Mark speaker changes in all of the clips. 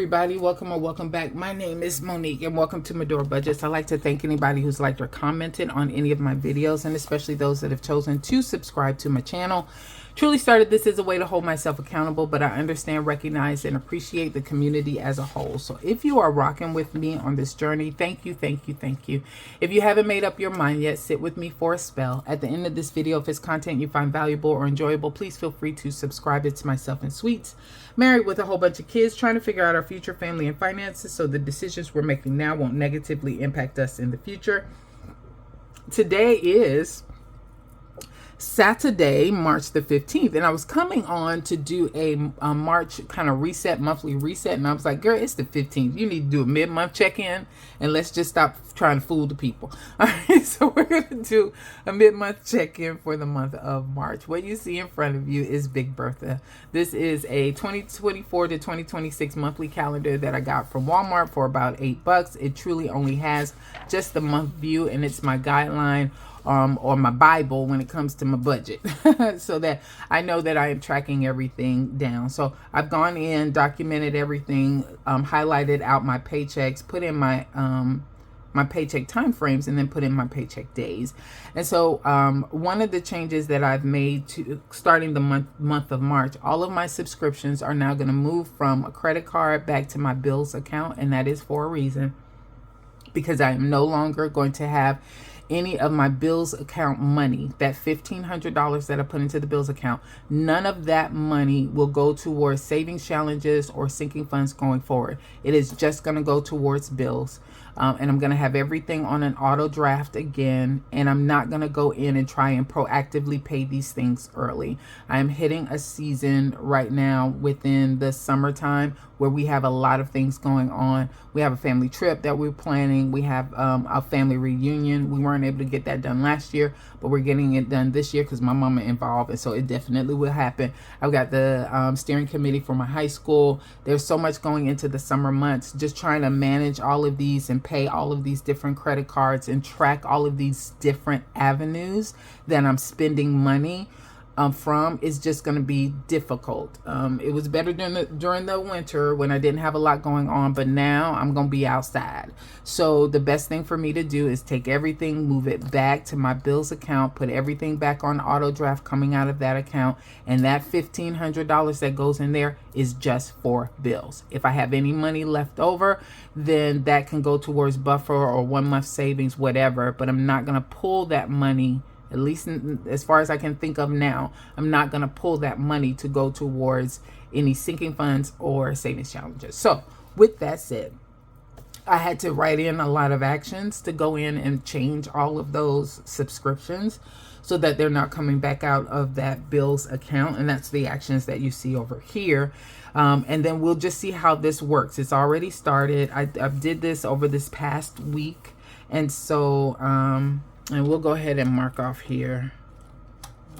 Speaker 1: everybody, welcome or welcome back. My name is Monique and welcome to Medora Budgets. I'd like to thank anybody who's liked or commented on any of my videos, and especially those that have chosen to subscribe to my channel. Truly started this as a way to hold myself accountable, but I understand, recognize, and appreciate the community as a whole. So if you are rocking with me on this journey, thank you, thank you, thank you. If you haven't made up your mind yet, sit with me for a spell. At the end of this video, if it's content you find valuable or enjoyable, please feel free to subscribe. It's myself and Sweets, married with a whole bunch of kids, trying to figure out our future family and finances so the decisions we're making now won't negatively impact us in the future. Today is Saturday, March the 15th, and I was coming on to do a March kind of reset, monthly reset, and I was like, girl, it's the 15th. You need to do a mid-month check-in, and let's just stop trying to fool the people. All right, so we're going to do a mid-month check-in for the month of March. What you see in front of you is Big Bertha. This is a 2024 to 2026 monthly calendar that I got from Walmart for about $8. It truly only has just the month view, and it's my guideline or my Bible when it comes to my budget so that I know that I am tracking everything down. So I've gone in, documented everything, highlighted out my paychecks, put in my my paycheck time frames, and then put in my paycheck days. And so one of the changes that I've made to starting the month of March, all of my subscriptions are now going to move from a credit card back to my bills account, and that is for a reason, because I am no longer going to have any of my bills account money, that $1,500 that I put into the bills account, none of that money will go towards savings challenges or sinking funds going forward. It is just going to go towards bills. And I'm going to have everything on an auto draft again, and I'm not going to go in and try and proactively pay these things early. I am hitting a season right now within the summertime where we have a lot of things going on. We have a family trip that we're planning. We have a family reunion. We weren't able to get that done last year, but we're getting it done this year because my mama involved, and so it definitely will happen. I've got the steering committee for my high school. There's so much going into the summer months, just trying to manage all of these and pay all of these different credit cards and track all of these different avenues that I'm spending money from is just going to be difficult. It was better during the winter when I didn't have a lot going on, but now I'm going to be outside. So the best thing for me to do is take everything, move it back to my bills account, put everything back on auto draft coming out of that account, and that $1,500 that goes in there is just for bills. If I have any money left over, then that can go towards buffer or 1 month savings, whatever, but I'm not going to pull that money. At least as far as I can think of now, I'm not going to pull that money to go towards any sinking funds or savings challenges. So with that said, I had to write in a lot of actions to go in and change all of those subscriptions so that they're not coming back out of that bills account. And that's the actions that you see over here. And then we'll just see how this works. It's already started. I did this over this past week. And so, and we'll go ahead and mark off here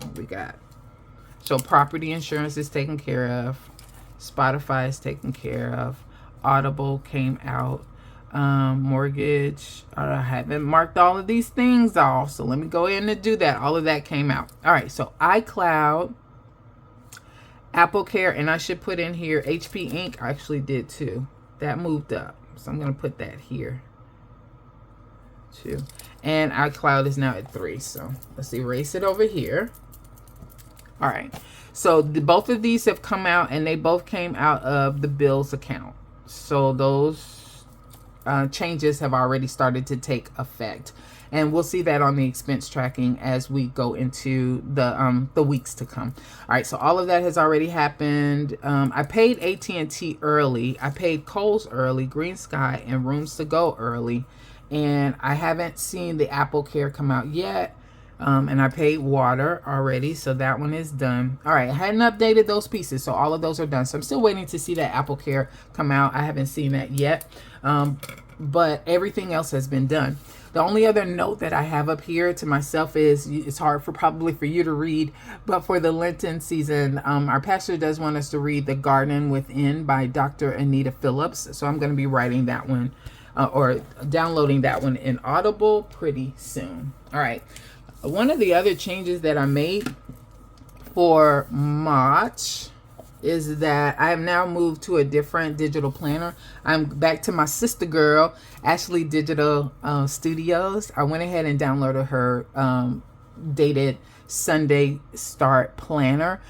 Speaker 1: what we got. So property insurance is taken care of. Spotify is taken care of. Audible came out. Mortgage. I haven't marked all of these things off, so let me go in and do that. All of that came out. All right, so iCloud, Apple Care, and I should put in here HP Inc. I actually did too. That moved up, so I'm going to put that here too. And iCloud is now at 3. So let's erase it over here. All right. So both of these have come out, and they both came out of the bills account. So those changes have already started to take effect. And we'll see that on the expense tracking as we go into the weeks to come. All right, so all of that has already happened. I paid AT&T early. I paid Kohl's early, Green Sky, and Rooms to Go early. And I haven't seen the Apple Care come out yet. And I paid water already, so that one is done. All right, I hadn't updated those pieces, so all of those are done. So I'm still waiting to see that Apple Care come out. I haven't seen that yet, but everything else has been done. The only other note that I have up here to myself is, it's hard probably for you to read, but for the Lenten season, our pastor does want us to read The Garden Within by Dr. Anita Phillips. So I'm going to be writing that one or downloading that one in Audible pretty soon. All right. One of the other changes that I made for March is that I have now moved to a different digital planner. I'm back to my sister girl, Ashley Digital Studios. I went ahead and downloaded her dated Sunday start planner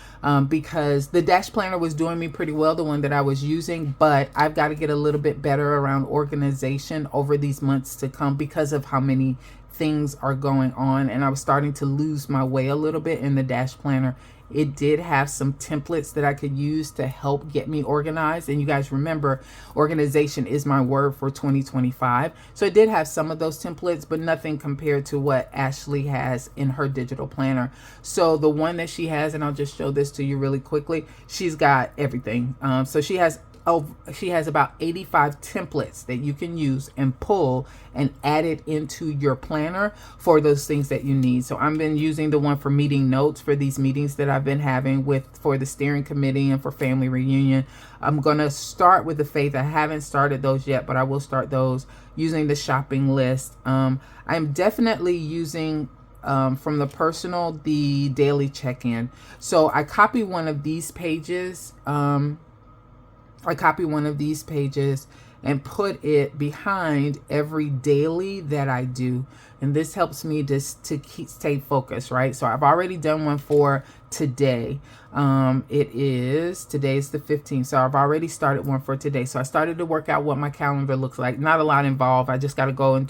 Speaker 1: because the dash planner was doing me pretty well, the one that I was using, but I've got to get a little bit better around organization over these months to come because of how many things are going on, and I was starting to lose my way a little bit in the dash planner. It did have some templates that I could use to help get me organized. And you guys remember, organization is my word for 2025. So it did have some of those templates, but nothing compared to what Ashley has in her digital planner. So the one that she has, and I'll just show this to you really quickly, she's got everything. So she has about 85 templates that you can use and pull and add it into your planner for those things that you need. So I've been using the one for meeting notes for these meetings that I've been having for the steering committee and for family reunion. I'm going to start with the faith. I haven't started those yet, but I will start those using the shopping list. I'm definitely using from the personal, the daily check-in. So I copy one of these pages. And put it behind every daily that I do. And this helps me just to stay focused, right? So I've already done one for today. Today's the 15th. So I've already started one for today. So I started to work out what my calendar looks like. Not a lot involved. I just got to go and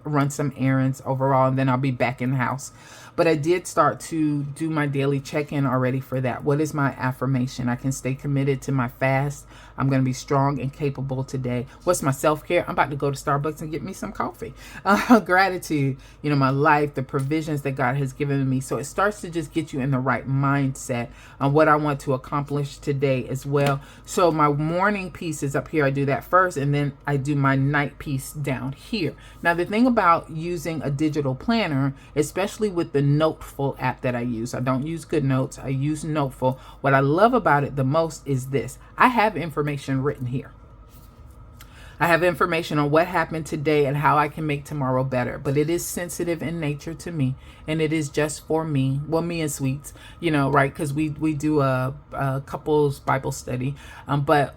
Speaker 1: run some errands overall, and then I'll be back in the house. But I did start to do my daily check-in already for that. What is my affirmation? I can stay committed to my fast. I'm going to be strong and capable today. What's my self-care? I'm about to go to Starbucks and get me some coffee. Gratitude, my life, the provisions that God has given me. So it starts to just get you in the right mindset on what I want to accomplish today as well. So my morning piece is up here. I do that first, and then I do my night piece down here. Now, the thing about using a digital planner, especially with the Noteful app that I use, I don't use GoodNotes, I use Noteful. What I love about it the most is this. I have information written here. I have information on what happened today and how I can make tomorrow better. But it is sensitive in nature to me, and it is just for me. Well, me and Sweets, right? Because we do a couples Bible study, but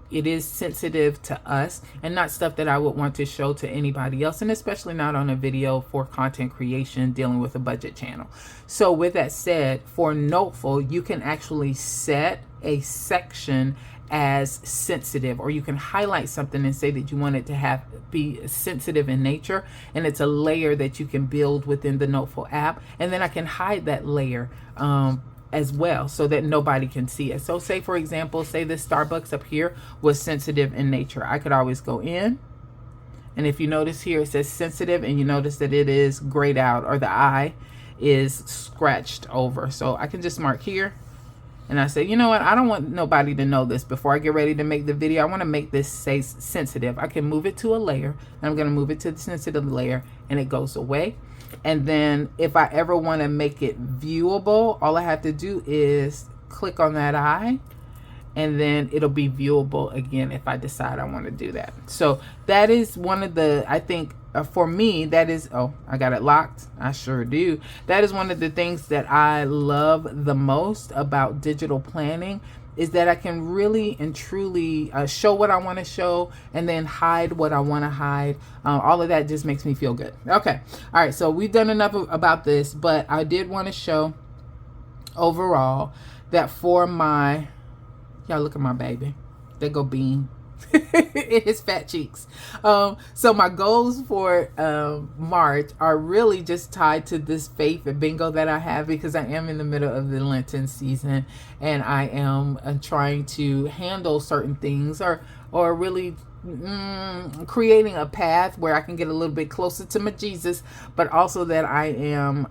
Speaker 1: it is sensitive to us and not stuff that I would want to show to anybody else, and especially not on a video for content creation dealing with a budget channel. So with that said, for Noteful, you can actually set a section as sensitive, or you can highlight something and say that you want it to be sensitive in nature, and it's a layer that you can build within the Noteful app, and then I can hide that layer as well so that nobody can see it. So say, for example, say this Starbucks up here was sensitive in nature. I could always go in, and if you notice here it says sensitive, and you notice that it is grayed out, or the I is scratched over. So I can just mark here, and I say, you know what? I don't want nobody to know this before I get ready to make the video. I want to make this say sensitive. I can move it to a layer, and I'm going to move it to the sensitive layer, and it goes away. And then if I ever want to make it viewable, all I have to do is click on that eye, and then it'll be viewable again if I decide I want to do that. So that is one of the, I think, for me, that is, I got it locked. I sure do. That is one of the things that I love the most about digital planning, is that I can really and truly show what I want to show, and then hide what I want to hide. All of that just makes me feel good. Okay. All right. So we've done enough about this, but I did want to show overall that for my, y'all look at my baby. There go Bean. In his fat cheeks. So my goals for March are really just tied to this faith and bingo that I have, because I am in the middle of the Lenten season, and I am trying to handle certain things, or really creating a path where I can get a little bit closer to my Jesus, but also that I am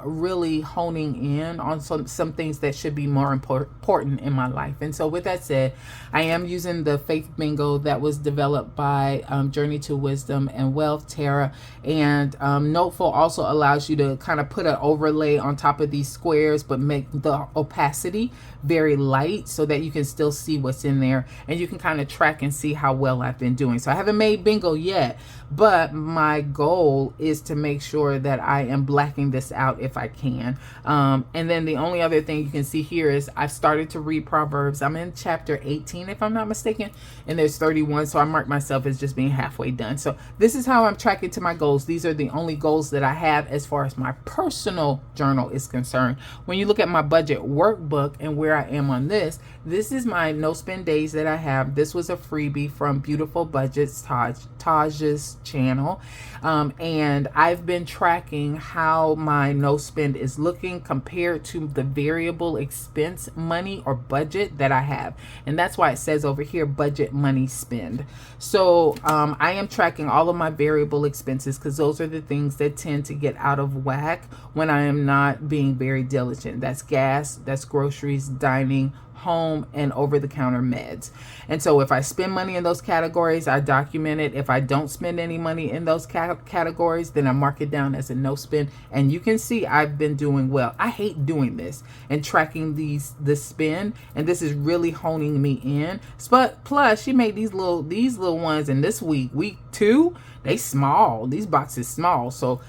Speaker 1: really honing in on some things that should be more important in my life. And so with that said, I am using the faith bingo that that was developed by Journey to Wisdom and Wealth, Tara. And Noteful also allows you to kind of put an overlay on top of these squares, but make the opacity very light so that you can still see what's in there, and you can kind of track and see how well I've been doing. So I haven't made bingo yet, but my goal is to make sure that I am blacking this out if I can. And then the only other thing you can see here is I've started to read Proverbs. I'm in chapter 18 if I'm not mistaken, and there's 31, so I mark myself as just being halfway done. So this is how I'm tracking to my goals. These are the only goals that I have as far as my personal journal is concerned. When you look at my budget workbook and where I am on this is my no spend days that I have. This was a freebie from Beautiful Budgets, Taj's channel, and I've been tracking how my no spend is looking compared to the variable expense money or budget that I have, and that's why it says over here budget money spend. So I am tracking all of my variable expenses because those are the things that tend to get out of whack when I am not being very diligent. That's gas, that's groceries, dining, home, and over-the-counter meds. And so if I spend money in those categories, I document it. If I don't spend any money in those categories, then I mark it down as a no spend. And you can see I've been doing well. I hate doing this and tracking the spend, and this is really honing me in. But plus, she made these little ones in this week 2, they small. These boxes small, so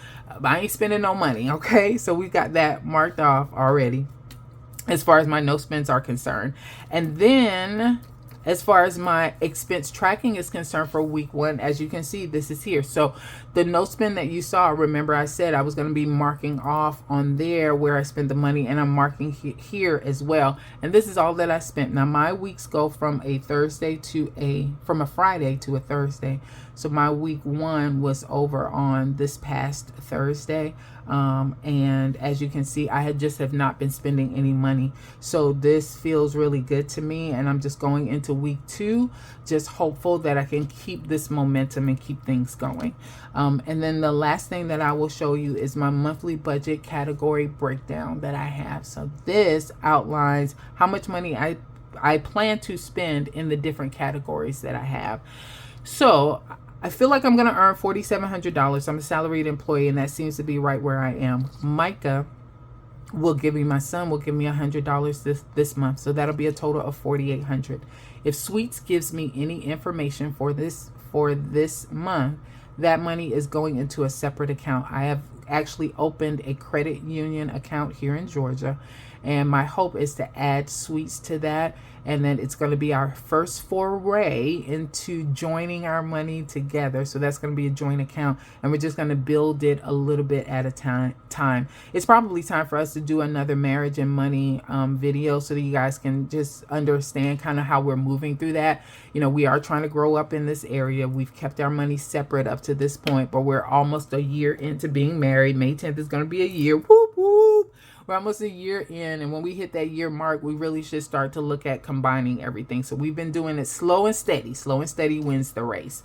Speaker 1: I ain't spending no money. Okay, so we got that marked off already as far as my no spends are concerned. And then as far as my expense tracking is concerned for week 1, as you can see, this is here. So the no spend that you saw, remember I said I was going to be marking off on there where I spent the money, and I'm marking here as well. And this is all that I spent. Now my weeks go from a Friday to a Thursday. So my week 1 was over on this past Thursday. And as you can see, I have not been spending any money. So this feels really good to me. And I'm just going into week 2, just hopeful that I can keep this momentum and keep things going. And then the last thing that I will show you is my monthly budget category breakdown that I have. So this outlines how much money I plan to spend in the different categories that I have. So I feel like I'm going to earn $4,700. I'm a salaried employee, and that seems to be right where I am. Micah my son will give me $100 this month. So that'll be a total of $4,800. If Sweets gives me any information for this month, that money is going into a separate account. I have actually opened a credit union account here in Georgia, and my hope is to add Sweets to that, and then it's going to be our first foray into joining our money together. So that's going to be a joint account, and we're just going to build it a little bit at a time. It's probably time for us to do another marriage and money video so that you guys can just understand kind of how we're moving through that. You know, we are trying to grow up in this area. We've kept our money separate up to this point, but we're almost a year into being married. May 10th is going to be a year. Whoop, whoop. We're almost a year in, and when we hit that year mark, we really should start to look at combining everything. So we've been doing it slow and steady. Slow and steady wins the race.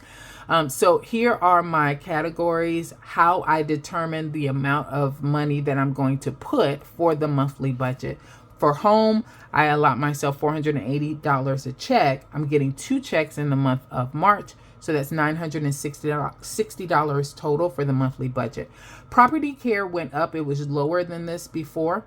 Speaker 1: So here are my categories, how I determine the amount of money that I'm going to put for the monthly budget. For home, I allot myself $480 a check. I'm getting 2 checks in the month of March. So that's $960 total for the monthly budget. Property care went up. It was lower than this before,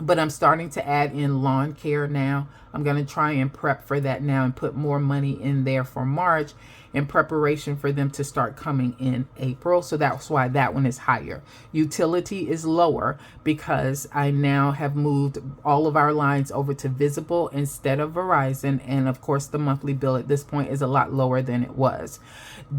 Speaker 1: but I'm starting to add in lawn care now. I'm going to try and prep for that now and put more money in there for March in preparation for them to start coming in April. So that's why that one is higher. Utility is lower because I now have moved all of our lines over to Visible instead of Verizon. And of course, the monthly bill at this point is a lot lower than it was.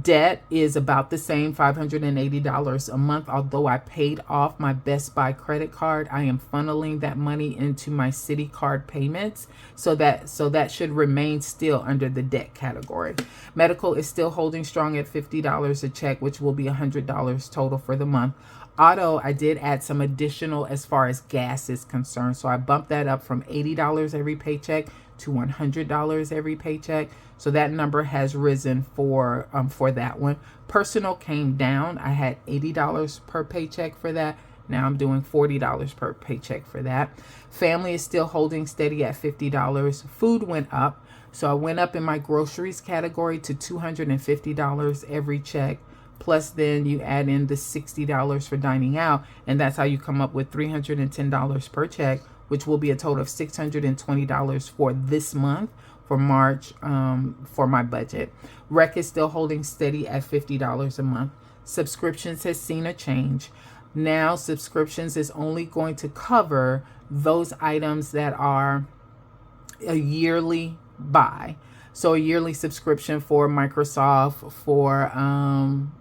Speaker 1: Debt is about the same, $580 a month. Although I paid off my Best Buy credit card, I am funneling that money into my Citi card payments. So that should remain still under the debt category. Medical is still holding strong at $50 a check, which will be $100 total for the month. Auto, I did add some additional as far as gas is concerned. So I bumped that up from $80 every paycheck to $100 every paycheck. So that number has risen for that one. Personal came down. I had $80 per paycheck for that. Now I'm doing $40 per paycheck for that. Family is still holding steady at $50. Food went up. So I went up in my groceries category to $250 every check. Plus then you add in the $60 for dining out. And that's how you come up with $310 per check, which will be a total of $620 for this month, for March, for my budget. Rec is still holding steady at $50 a month. Subscriptions has seen a change. Now subscriptions is only going to cover those items that are a yearly buy. So a yearly subscription for Microsoft, for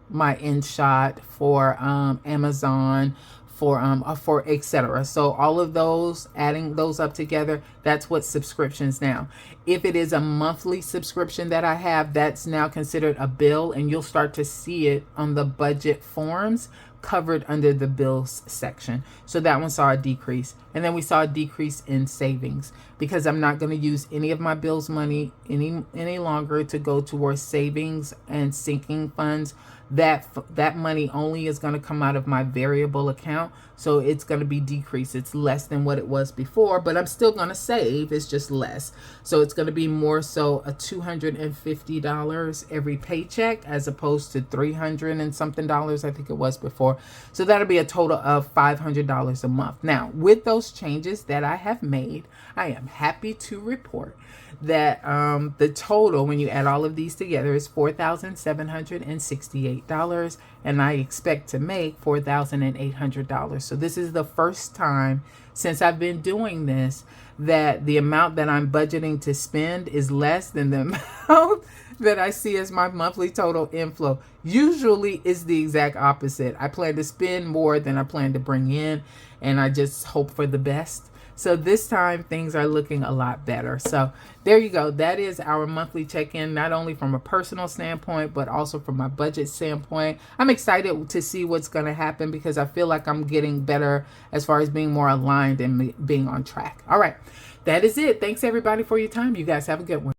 Speaker 1: my InShot, for Amazon, for etc. So all of those, adding those up together, that's what subscriptions now. If it is a monthly subscription that I have, that's now considered a bill, and you'll start to see it on the budget forms covered under the bills section. So that one saw a decrease. And then we saw a decrease in savings because I'm not going to use any of my bills money any longer to go towards savings and sinking funds. That money only is going to come out of my variable account. So it's going to be decreased. It's less than what it was before, but I'm still going to save. It's just less. So it's going to be more so a $250 every paycheck as opposed to $300 and something dollars, I think it was before. So that'll be a total of $500 a month. Now, with those changes that I have made, I am happy to report that the total, when you add all of these together, is $4,768, and I expect to make $4,800. So this is the first time since I've been doing this that the amount that I'm budgeting to spend is less than the amount that I see as my monthly total inflow. Usually it's the exact opposite. I plan to spend more than I plan to bring in, and I just hope for the best. So this time things are looking a lot better. So there you go. That is our monthly check-in, not only from a personal standpoint, but also from my budget standpoint. I'm excited to see what's going to happen because I feel like I'm getting better as far as being more aligned and being on track. All right. That is it. Thanks everybody for your time. You guys have a good one.